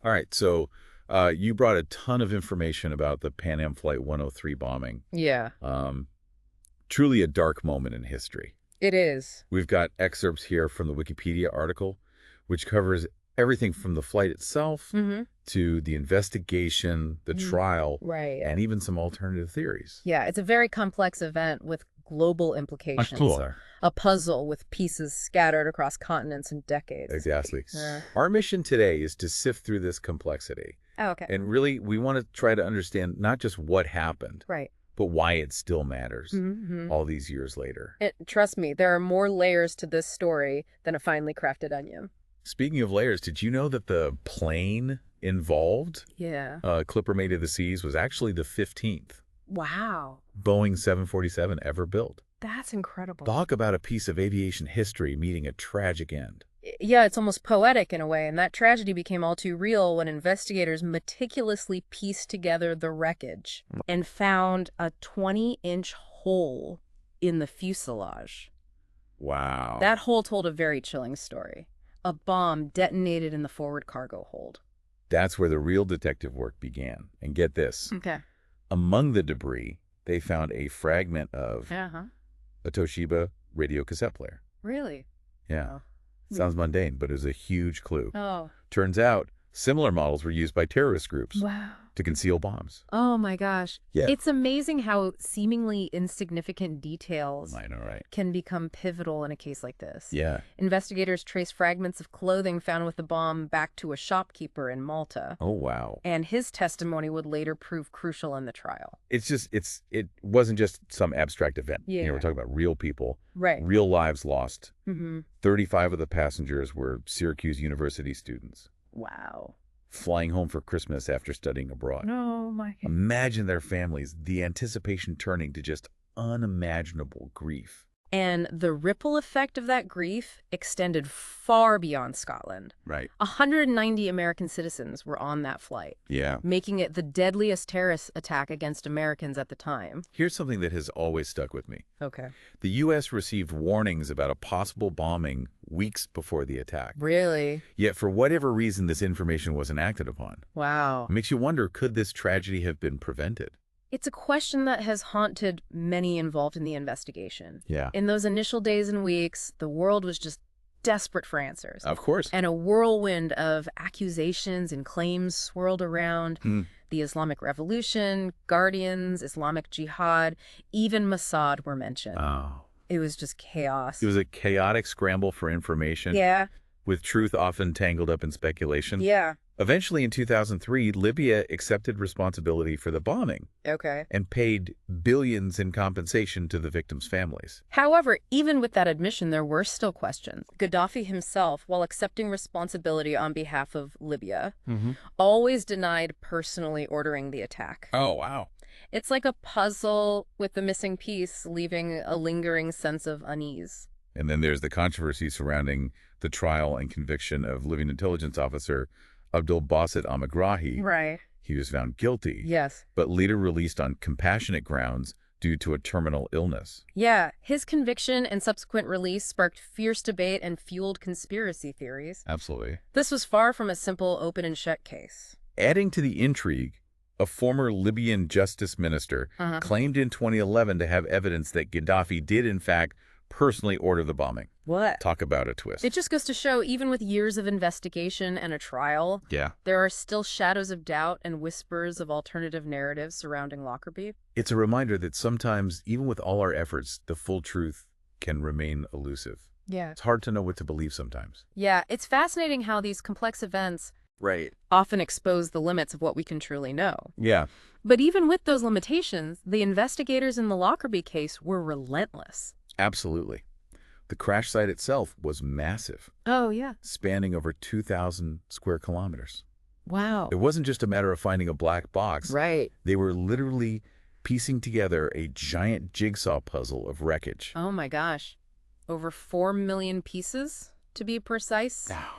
All right, so you brought a ton of information about the Pan Am Flight 103 bombing. Yeah, Um, Truly a dark moment in history. it is. We've got excerpts here from the Wikipedia article, which covers everything from the flight itself Mm-hmm. to the investigation, the trial, Right. and even some alternative theories. Yeah, it's a very complex event with global implications. Sure. A puzzle with pieces scattered across continents and decades. Exactly. Uh, Our mission today is to sift through this complexity. oh, okay. And really, we want to try to understand not just what happened, Right. but why it still matters Mm-hmm. all these years later. And trust me, there are more layers to this story than a finely crafted onion. Speaking of layers, did you know that the plane involved, Yeah. Clipper Made of the Seas, was actually the 15th Wow. Boeing 747 ever built? That's incredible. Talk about a piece of aviation history meeting a tragic end. Yeah, it's almost poetic in a way, and that tragedy became all too real when investigators meticulously pieced together the wreckage and found a 20-inch hole in the fuselage. Wow. That hole told a very chilling story. A bomb detonated in the forward cargo hold. That's where the real detective work began. And get this. Okay. Among the debris, they found a fragment of Uh-huh. a Toshiba radio cassette player. Really? Yeah. Oh. Sounds mundane, but it was a huge clue. Oh. Turns out, similar models were used by terrorist groups Wow. to conceal bombs. Oh my gosh. Yeah. It's amazing how seemingly insignificant details I know, right? can become pivotal in a case like this. Yeah. Investigators traced fragments of clothing found with the bomb back to a shopkeeper in Malta, Oh, wow. and his testimony would later prove crucial in the trial. It wasn't just some abstract event. You Yeah. know, we're talking about real people, Right. real lives lost. Mm-hmm. 35 of the passengers were Syracuse University students Wow. flying home for Christmas after studying abroad. Oh my. Imagine their families, the anticipation turning to just unimaginable grief. And the ripple effect of that grief extended far beyond Scotland. Right. 190 American citizens were on that flight, Yeah. making it the deadliest terrorist attack against Americans at the time. Here's something that has always stuck with me. Okay. The U.S. received warnings about a possible bombing weeks before the attack. Really? Yet, for whatever reason, this information wasn't acted upon. Wow. It makes you wonder, could this tragedy have been prevented? It's a question that has haunted many involved in the investigation. Yeah. In those initial days and weeks, the world was just desperate for answers. Of course. And a whirlwind of accusations and claims swirled around. The Islamic Revolution, Guardians, Islamic Jihad, even Mossad were mentioned. Oh. It was just chaos. It was a chaotic scramble for information, Yeah. with truth often tangled up in speculation. Yeah. Eventually, in 2003, Libya accepted responsibility for the bombing Okay. and paid billions in compensation to the victims' families. However, even with that admission, there were still questions. Gaddafi himself, while accepting responsibility on behalf of Libya, always denied personally ordering the attack. Oh, wow. It's like a puzzle with the missing piece, leaving a lingering sense of unease. And then there's the controversy surrounding the trial and conviction of Living Intelligence Officer Abdul Basit Amagrahi. Right. He was found guilty, Yes. but later released on compassionate grounds due to a terminal illness. Yeah, his conviction and subsequent release sparked fierce debate and fueled conspiracy theories. Absolutely. This was far from a simple open and shut case. Adding to the intrigue, a former Libyan justice minister claimed in 2011 to have evidence that Gaddafi did, in fact, personally order the bombing. What? Talk about a twist. It just goes to show, even with years of investigation and a trial, Yeah. there are still shadows of doubt and whispers of alternative narratives surrounding Lockerbie. It's a reminder that sometimes, even with all our efforts, the full truth can remain elusive. Yeah. It's hard to know what to believe sometimes. Yeah, it's fascinating how these complex events Right. often expose the limits of what we can truly know. Yeah. But even with those limitations, the investigators in the Lockerbie case were relentless. Absolutely. The crash site itself was massive, Oh, yeah. spanning over 2,000 square kilometers. Wow. It wasn't just a matter of finding a black box. Right. They were literally piecing together a giant jigsaw puzzle of wreckage. Oh, my gosh. Over 4 million pieces, to be precise. Wow.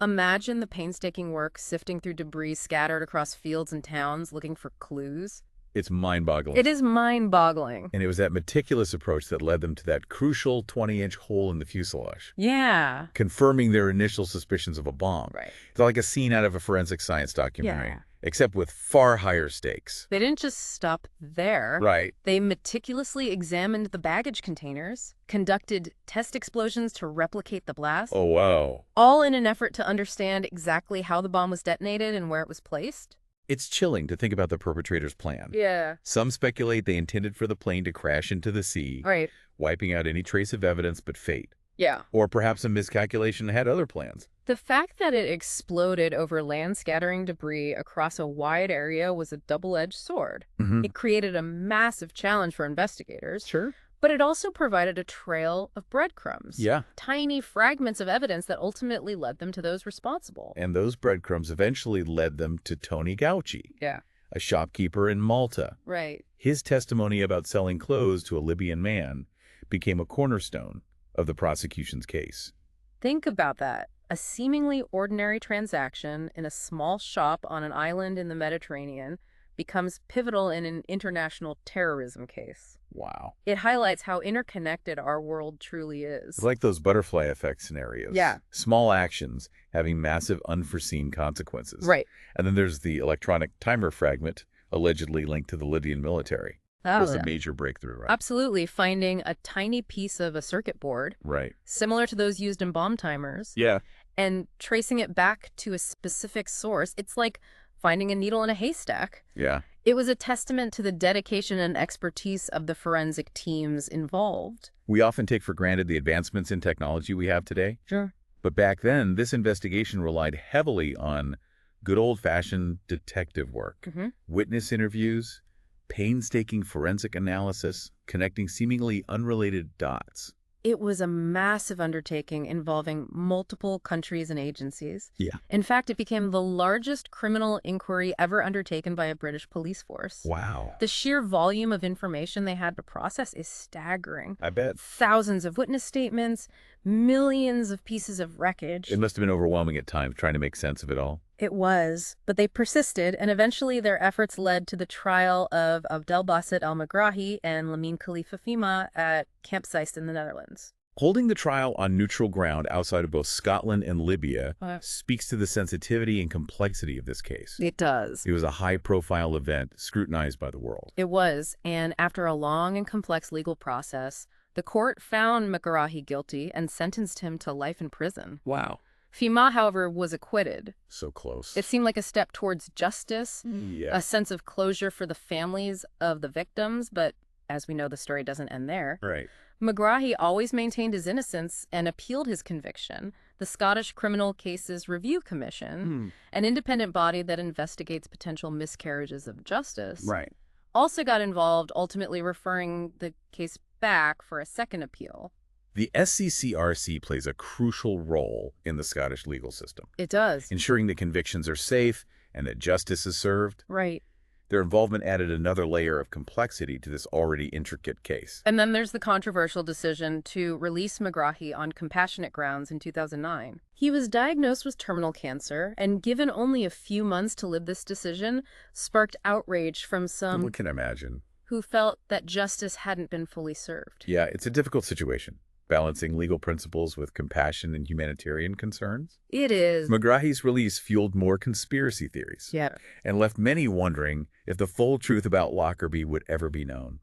Imagine the painstaking work sifting through debris scattered across fields and towns looking for clues. It's mind-boggling. It is mind-boggling. And it was that meticulous approach that led them to that crucial 20-inch hole in the fuselage, Yeah. confirming their initial suspicions of a bomb. Right. It's like a scene out of a forensic science documentary, Yeah. except with far higher stakes. They didn't just stop there. Right. They meticulously examined the baggage containers, conducted test explosions to replicate the blast, Oh, wow. all in an effort to understand exactly how the bomb was detonated and where it was placed. It's chilling to think about the perpetrator's plan. Yeah. Some speculate they intended for the plane to crash into the sea, Right. wiping out any trace of evidence but fate. Yeah. Or perhaps a miscalculation had other plans. The fact that it exploded over land-scattering debris across a wide area was a double-edged sword. It created a massive challenge for investigators. Sure. But it also provided a trail of breadcrumbs. Yeah. Tiny fragments of evidence that ultimately led them to those responsible. And those breadcrumbs eventually led them to Tony Gauci, Yeah. a shopkeeper in Malta. Right. His testimony about selling clothes to a Libyan man became a cornerstone of the prosecution's case. Think about that. A seemingly ordinary transaction in a small shop on an island in the Mediterranean becomes pivotal in an international terrorism case. Wow. It highlights how interconnected our world truly is. It's like those butterfly effect scenarios. Yeah. Small actions having massive unforeseen consequences. Right. And then there's the electronic timer fragment allegedly linked to the Libyan military. That was a major breakthrough, right? Absolutely. Finding a tiny piece of a circuit board, Right. similar to those used in bomb timers, Yeah. and tracing it back to a specific source. It's like finding a needle in a haystack. Yeah. It was a testament to the dedication and expertise of the forensic teams involved. We often take for granted the advancements in technology we have today. Sure. But back then, this investigation relied heavily on good old-fashioned detective work, witness interviews, painstaking forensic analysis, connecting seemingly unrelated dots. It was a massive undertaking involving multiple countries and agencies. Yeah. In fact, it became the largest criminal inquiry ever undertaken by a British police force. Wow. The sheer volume of information they had to process is staggering. I bet. Thousands of witness statements, millions of pieces of wreckage. It must have been overwhelming at times trying to make sense of it all. It was, but they persisted, and eventually their efforts led to the trial of Abdelbasset al-Megrahi and Lamine Khalifa Fhimah at Camp Zeist in the Netherlands. Holding the trial on neutral ground outside of both Scotland and Libya speaks to the sensitivity and complexity of this case. It does. It was a high-profile event scrutinized by the world. It was, and after a long and complex legal process, the court found Megrahi guilty and sentenced him to life in prison. Wow. Fhimah, however, was acquitted. So close. It seemed like a step towards justice, Yeah. a sense of closure for the families of the victims, but as we know, the story doesn't end there. Right. Megrahi always maintained his innocence and appealed his conviction. The Scottish Criminal Cases Review Commission, an independent body that investigates potential miscarriages of justice, Right. also got involved, ultimately referring the case back for a second appeal. The SCCRC plays a crucial role in the Scottish legal system, It does. ensuring that convictions are safe and that justice is served. Right. Their involvement added another layer of complexity to this already intricate case. And then there's the controversial decision to release Megrahi on compassionate grounds in 2009. He was diagnosed with terminal cancer, and given only a few months to live, this decision sparked outrage from some One can imagine. who felt that justice hadn't been fully served. Yeah, it's a difficult situation, balancing legal principles with compassion and humanitarian concerns. It is. Megrahi's release fueled more conspiracy theories. Yeah. And left many wondering if the full truth about Lockerbie would ever be known.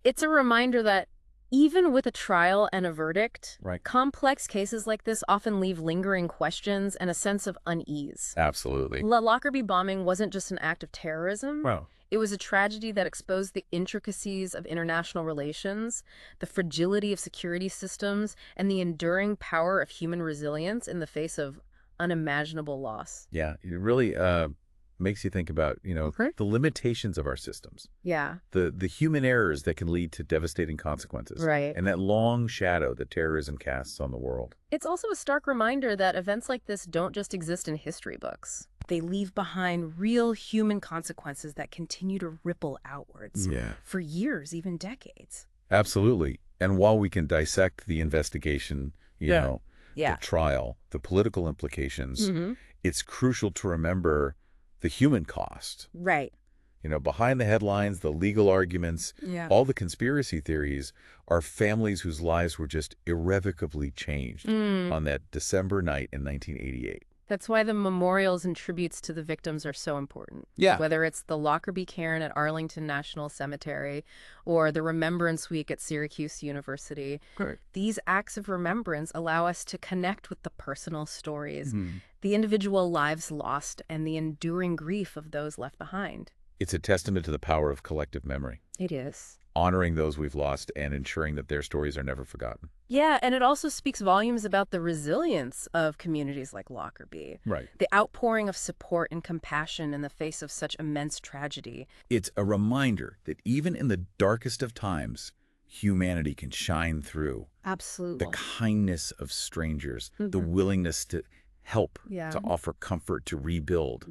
It's a reminder that even with a trial and a verdict, Right. complex cases like this often leave lingering questions and a sense of unease. Absolutely. The Lockerbie bombing wasn't just an act of terrorism. Wow. It was a tragedy that exposed the intricacies of international relations, the fragility of security systems, and the enduring power of human resilience in the face of unimaginable loss. Yeah, it really makes you think about, the limitations of our systems, Yeah. the human errors that can lead to devastating consequences, Right. and that long shadow that terrorism casts on the world. It's also a stark reminder that events like this don't just exist in history books. They leave behind real human consequences that continue to ripple outwards for years, even decades. Absolutely. And while we can dissect the investigation, the trial, the political implications, it's crucial to remember the human cost. Right. Behind the headlines, the legal arguments, Yeah. all the conspiracy theories are families whose lives were just irrevocably changed on that December night in 1988. That's why the memorials and tributes to the victims are so important. Yeah. Whether it's the Lockerbie cairn at Arlington National Cemetery or the Remembrance Week at Syracuse University, Right. these acts of remembrance allow us to connect with the personal stories, the individual lives lost, and the enduring grief of those left behind. It's a testament to the power of collective memory, It is. honoring those we've lost and ensuring that their stories are never forgotten. Yeah, and it also speaks volumes about the resilience of communities like Lockerbie. Right. The outpouring of support and compassion in the face of such immense tragedy. It's a reminder that even in the darkest of times, humanity can shine through. Absolutely. The kindness of strangers, the willingness to help, to offer comfort, to rebuild.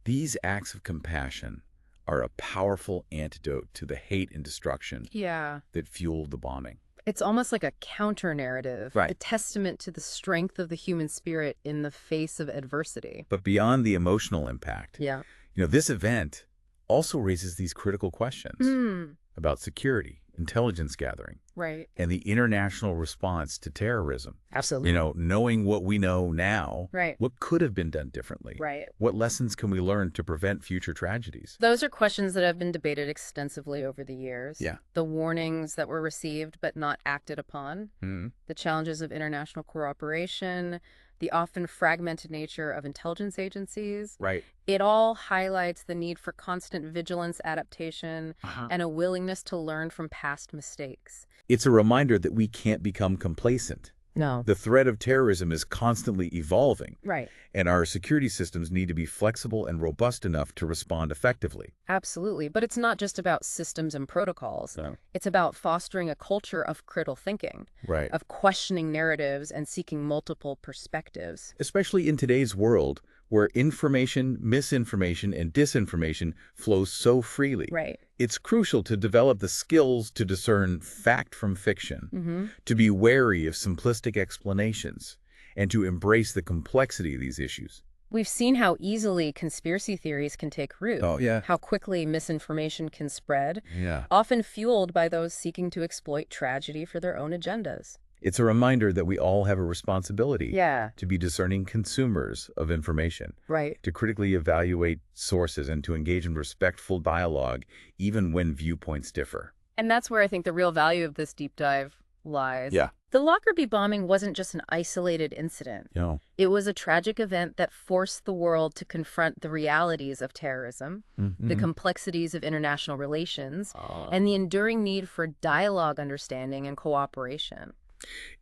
These acts of compassion are a powerful antidote to the hate and destruction that fueled the bombing. It's almost like a counter-narrative, Right. a testament to the strength of the human spirit in the face of adversity. But beyond the emotional impact, Yeah. This event also raises these critical questions about security, intelligence gathering, Right. and the international response to terrorism. Absolutely. Knowing what we know now, Right. what could have been done differently? Right. What lessons can we learn to prevent future tragedies? Those are questions that have been debated extensively over the years. Yeah. The warnings that were received but not acted upon, the challenges of international cooperation, the often fragmented nature of intelligence agencies. Right. It all highlights the need for constant vigilance, adaptation, and a willingness to learn from past mistakes. It's a reminder that we can't become complacent. No. The threat of terrorism is constantly evolving, Right. and our security systems need to be flexible and robust enough to respond effectively. Absolutely. But it's not just about systems and protocols. No. It's about fostering a culture of critical thinking, Right. of questioning narratives and seeking multiple perspectives. Especially in today's world, where information, misinformation, and disinformation flows so freely. Right. It's crucial to develop the skills to discern fact from fiction, to be wary of simplistic explanations, and to embrace the complexity of these issues. We've seen how easily conspiracy theories can take root. Oh, yeah. How quickly misinformation can spread, Yeah. often fueled by those seeking to exploit tragedy for their own agendas. It's a reminder that we all have a responsibility Yeah. to be discerning consumers of information, Right. to critically evaluate sources, and to engage in respectful dialogue, even when viewpoints differ. And that's where I think the real value of this deep dive lies. Yeah. The Lockerbie bombing wasn't just an isolated incident. It was a tragic event that forced the world to confront the realities of terrorism, the complexities of international relations, and the enduring need for dialogue, understanding, and cooperation.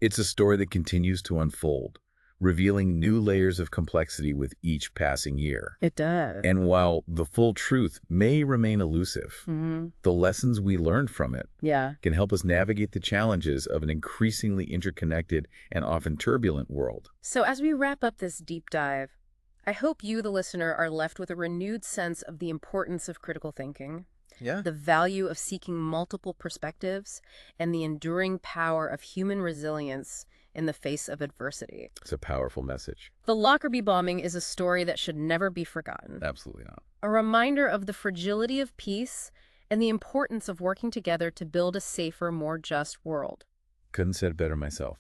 It's a story that continues to unfold, revealing new layers of complexity with each passing year. It does. And while the full truth may remain elusive, the lessons we learned from it can help us navigate the challenges of an increasingly interconnected and often turbulent world. So as we wrap up this deep dive, I hope you, the listener, are left with a renewed sense of the importance of critical thinking, the value of seeking multiple perspectives, and the enduring power of human resilience in the face of adversity. It's a powerful message. The Lockerbie bombing is a story that should never be forgotten. Absolutely not. A reminder of the fragility of peace and the importance of working together to build a safer, more just world. Couldn't have said it better myself.